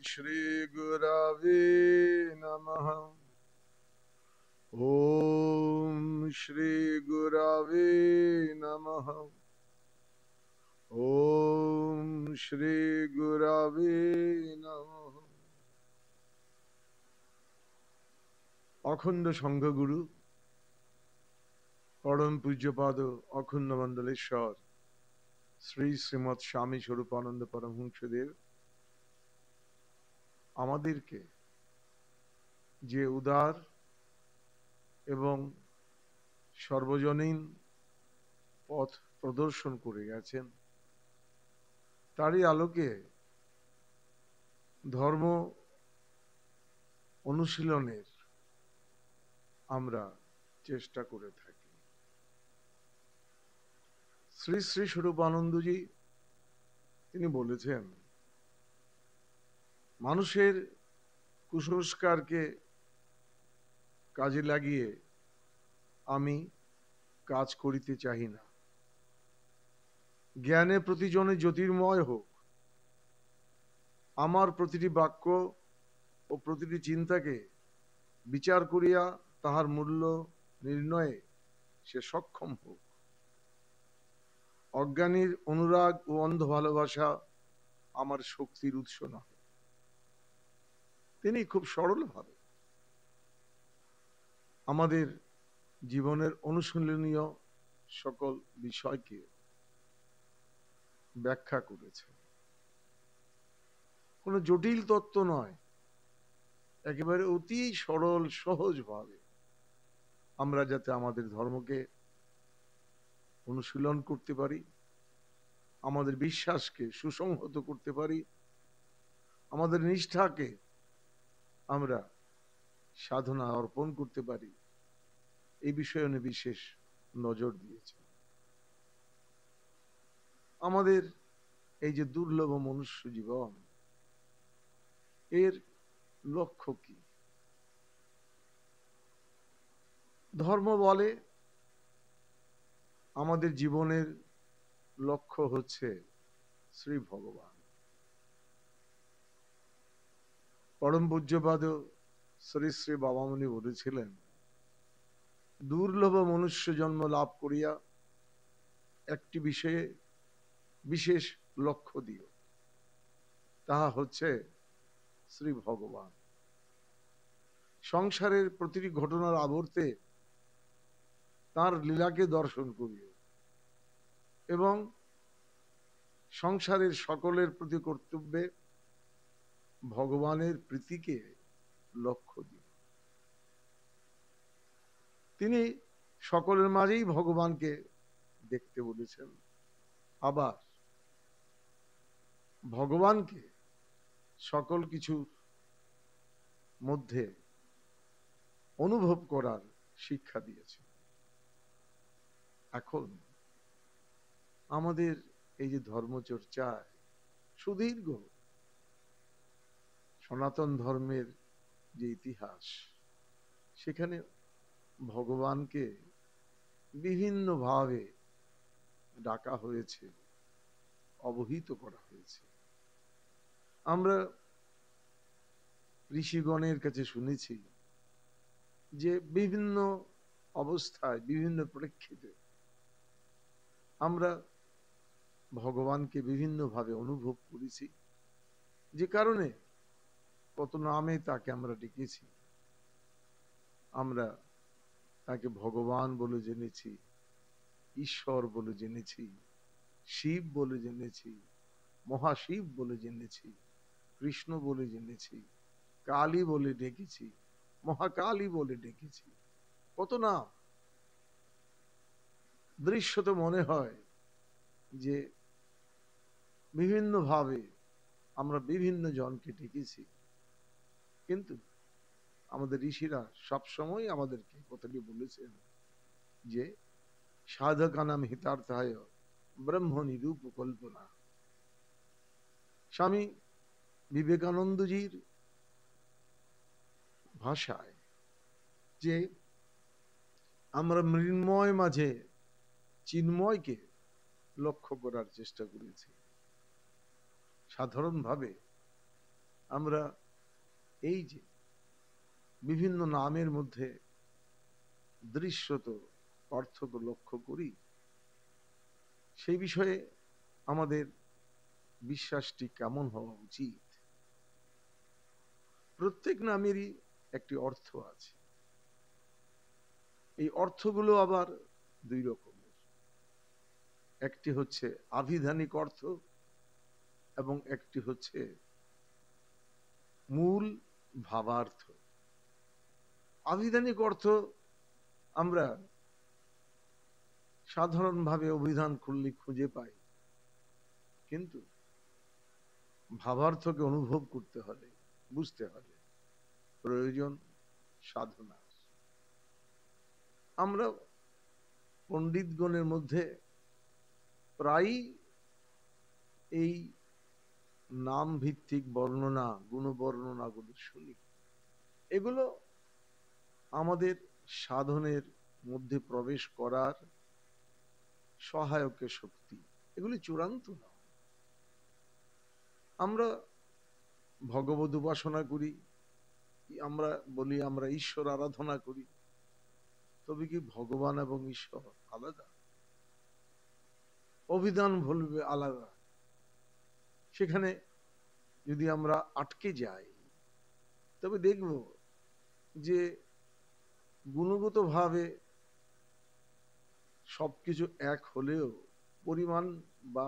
श्री गुरवे नमः। ओम श्री गुरवे नमः। ओम श्री गुरवे नमः। अखंड संघगुरु परम पूज्यपाद अखंड मंडलेश्वर श्री श्रीमद स्वामी स्वरूपानंद परमहंसदेव আমাদেরকে যে উদার এবং সর্বজনীন পথ প্রদর্শন করে গেছেন, তারই আলোকে ধর্ম অনুশীলনের আমরা চেষ্টা করে থাকি। শ্রী শ্রী স্বরূপানন্দজি তিনি বলেছেন, মানুষের কুসংস্কারকে কাজে লাগিয়ে আমি কাজ করিতে চাই না। জ্ঞানে প্রতিজনে জ্যোতির্ময় হোক। আমার প্রতিটি বাক্য ও প্রতিটি চিন্তাকে বিচার করিয়া তাহার মূল্য নির্ণয়ে সে সক্ষম হোক। অজ্ঞানীর অনুরাগ ও অন্ধ ভালোবাসা আমার শক্তির উৎস নয়। তিনি খুব সরলভাবে আমাদের জীবনের অনুশীলনীয় সকল বিষয়কে ব্যাখ্যা করেছেন। কোনো জটিল তত্ত্ব নয়, একেবারে অতি সরল সহজভাবে আমরা যাতে আমাদের ধর্মকে অনুশীলন করতে পারি, আমাদের বিশ্বাসকে সুসংহত করতে পারি, আমাদের নিষ্ঠাকে আমরা সাধনা অর্পণ করতে পারি, এই বিষয়ে উনি বিশেষ নজর দিয়েছেন। আমাদের এই যে দুর্লভ মনুষ্য জীবন, এর লক্ষ্য কি? ধর্ম বলে আমাদের জীবনের লক্ষ্য হচ্ছে শ্রী ভগবান। পরম পূজ্যপাদ শ্রী শ্রী বাবামণি বলেছিলেন, দুর্লভ মনুষ্য জন্ম লাভ করিয়া একটি বিষয়ে বিশেষ লক্ষ্য দিও, তাহা হচ্ছে শ্রী ভগবান। সংসারের প্রতিটি ঘটনার আবর্তে তার লীলাকে দর্শন করিও এবং সংসারের সকলের প্রতি কর্তব্যে ভগবানের প্রীতিকে লক্ষ্য দিও। তিনি সকলের মাঝেই ভগবানকে দেখতে বলেছেন, আবার ভগবানকে সকল কিছুর মধ্যে অনুভব করার শিক্ষা দিয়েছেন। এখন আমাদের এই যে ধর্মচর্চায় সুদীর্ঘ সনাতন ধর্মের যে ইতিহাস, সেখানে ভগবানকে বিভিন্নভাবে ডাকা হয়েছে, অবহিত করা হয়েছে। আমরা ঋষিগণের কাছে শুনেছি যে বিভিন্ন অবস্থায় বিভিন্ন প্রেক্ষিতে আমরা ভগবানকে বিভিন্নভাবে অনুভব করেছি, যে কারণে কত নামে তাকে আমরা ডেকেছি। আমরা তাকে ভগবান বলে জেনেছি, ঈশ্বর বলে জেনেছি, শিব বলে জেনেছি, মহাশিব বলে জেনেছি, কৃষ্ণ বলে জেনেছি, কালী বলে ডেকেছি, মহাকালী বলে ডেকেছি, কত নাম। দৃশ্যত মনে হয় যে বিভিন্নভাবে আমরা বিভিন্ন জনকে ডেকেছি, কিন্তু আমাদের ঋষিরা সবসময় আমাদেরকে কথাটি বলেছেন যে সাধকানাম হিতার্থায় ব্রহ্ম নিরূপ কল্পনা। স্বামী বিবেকানন্দজির ভাষায় যে আমরা মৃন্ময় মাঝে চিন্ময়কে লক্ষ্য করার চেষ্টা করেছি। সাধারণভাবে আমরা এই যে বিভিন্ন নামের মধ্যে দৃশ্যত পার্থক্য লক্ষ্য করি, সেই বিষয়ে আমাদের বিশ্বাসটি কেমন হওয়া উচিত? প্রত্যেক নামেরই একটি অর্থ আছে। এই অর্থগুলো আবার দুই রকমের। একটি হচ্ছে আভিধানিক অর্থ এবং একটি হচ্ছে মূল ভাবার্থ। আভিধানিক অর্থ আমরা সাধারণভাবে অভিধান খুললে খুঁজে পাই, কিন্তু ভাবার্থকে অনুভব করতে হলে, বুঝতে হলে প্রয়োজন সাধনা। আমরা পণ্ডিতগণের মধ্যে প্রায়ই এই নাম ভিত্তিক বর্ণনা, গুণবর্ণনাগুলো শুনি। এগুলো আমাদের সাধনের মধ্যে প্রবেশ করার সহায়ক শক্তি, এগুলি চূড়ান্ত না। আমরা ভগবত উপাসনা করি, আমরা বলি আমরা ঈশ্বর আরাধনা করি, তবে কি ভগবান এবং ঈশ্বর আলাদা? অভিধান বলবে আলাদা। সেখানে যদি আমরা আটকে যাই, তবে দেখব যে গুণগত ভাবে সবকিছু এক হলেও পরিমাণ বা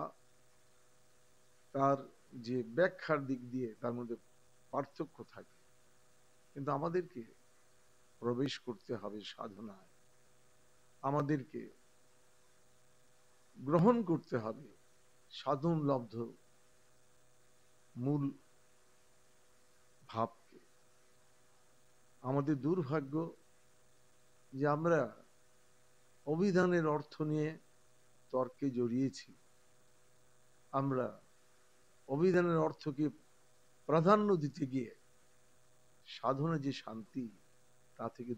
তার যে ব্যাখ্যার দিক দিয়ে তার মধ্যে পার্থক্য থাকে। কিন্তু আমাদেরকে প্রবেশ করতে হবে সাধনায়, আমাদেরকে গ্রহণ করতে হবে সাধন লব্ধ মূল ভাবকে। আমাদের দুর্ভাগ্য যে আমরা অভিধানের অর্থ নিয়ে তর্কে জড়িয়েছি, আমরা অভিধানের অর্থকে প্রাধান্য দিতে গিয়ে সাধনা যে শান্তি তা থেকে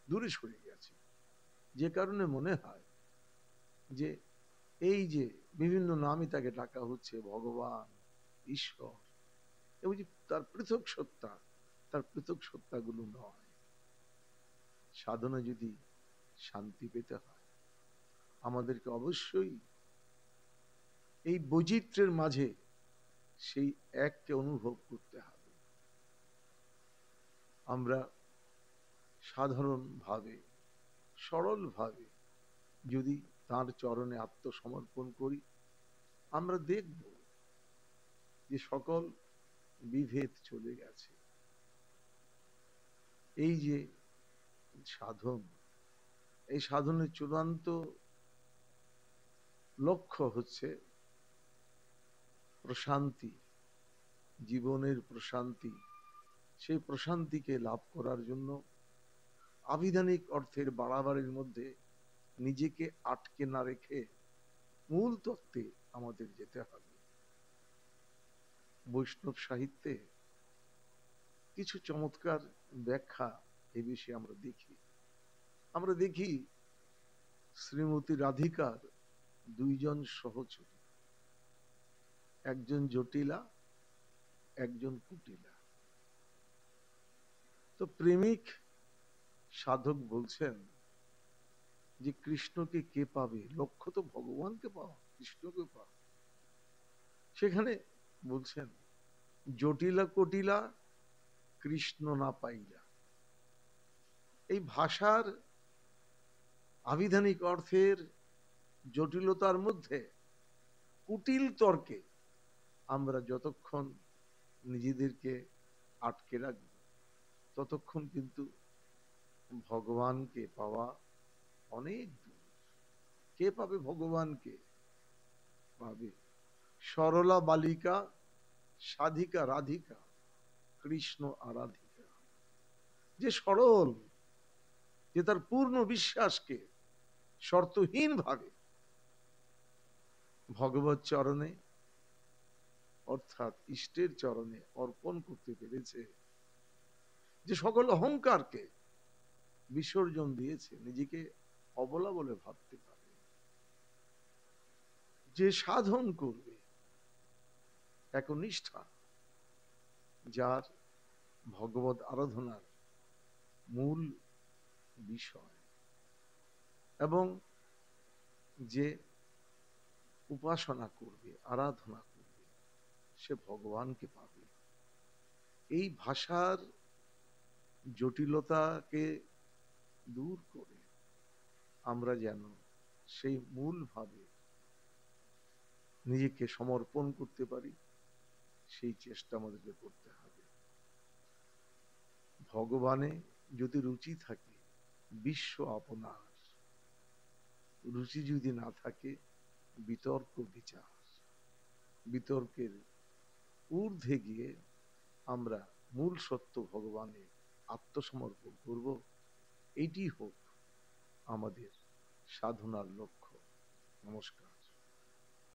দূরে সরে গেছি। যে কারণে মনে হয় যে এই যে বিভিন্ন নামে তাকে ডাকা হচ্ছে, ভগবান, ঈশ্বর, এবং যে তার পৃথক সত্তা, তার পৃথক সত্তাগুলো নয়। সাধনা যদি শান্তি পেতে হয়, আমাদেরকে অবশ্যই এই বৈচিত্র্যের মাঝে সেই এককে অনুভব করতে হবে। আমরা সাধারণভাবে, সরলভাবে যদি তার চরণে আত্মসমর্পণ করি, আমরা দেখব যে সকল বিভেদ চলে গেছে। এই যে সাধন, এই সাধনের চূড়ান্ত লক্ষ্য হচ্ছে প্রশান্তি, জীবনের প্রশান্তি। সেই প্রশান্তিকে লাভ করার জন্য আভিধানিক অর্থের বাড়াবাড়ির মধ্যে নিজেকে আটকে না রেখে মূল তত্ত্বে আমাদের যেতে হবে। বৈষ্ণব সাহিত্যে কিছু চমৎকার ব্যাখ্যা এ বিষয়ে আমরা দেখি শ্রীমতী রাধিকার দুইজন সহচরী, একজন জটিলা, একজন কুটিলা। তো প্রেমিক সাধক বলছেন যে কৃষ্ণকে কে পাবে? লক্ষ্য তো ভগবানকে পাওয়া, কৃষ্ণকে পাওয়া। সেখানে বলছেন জটিলা কুটিলা কৃষ্ণ না পাইলা। এই ভাষার আবিধানিক অর্থের জটিলতার মধ্যে কুটিল তর্কে আমরা যতক্ষণ নিজেদেরকে আটকে রাখব, ততক্ষণ কিন্তু ভগবানকে পাওয়া অনেক দূর। কে পাবে ভগবানকে? পাবে সরলা বালিকা, সাধিকা রাধিকা, কৃষ্ণ আরাধিকা। যে সরল, যে তার পূর্ণ বিশ্বাসকে শর্তহীন ভাবে ভগবত চরণে অর্থাৎ ইষ্টের চরণে অর্পণ করতে পেরেছে, যে সকল অহংকারকে বিসর্জন দিয়েছে, নিজেকে অবলা বলে ভাবতে পারে, যে সাধন করবে একনিষ্ঠা, যার ভগবত আরাধনার মূল বিষয়, এবং যে উপাসনা করবে, আরাধনা করবে, সে ভগবানকে পাবে। এই ভাষার জটিলতাকে দূর করে আমরা যেন সেই মূল ভাবে নিজেকে সমর্পণ করতে পারি, সেই চেষ্টা আমাদেরকে করতে হবে। ভগবানে যদি রুচি থাকে, বিশ্ব আপনার। রুচি যদি না থাকে, বিতর্ক বিচার, বিতর্কের ঊর্ধ্বে গিয়ে আমরা মূল সত্য ভগবানে আত্মসমর্পণ করব। এটি হোক আমাদের সাধনার লক্ষ্য। নমস্কার।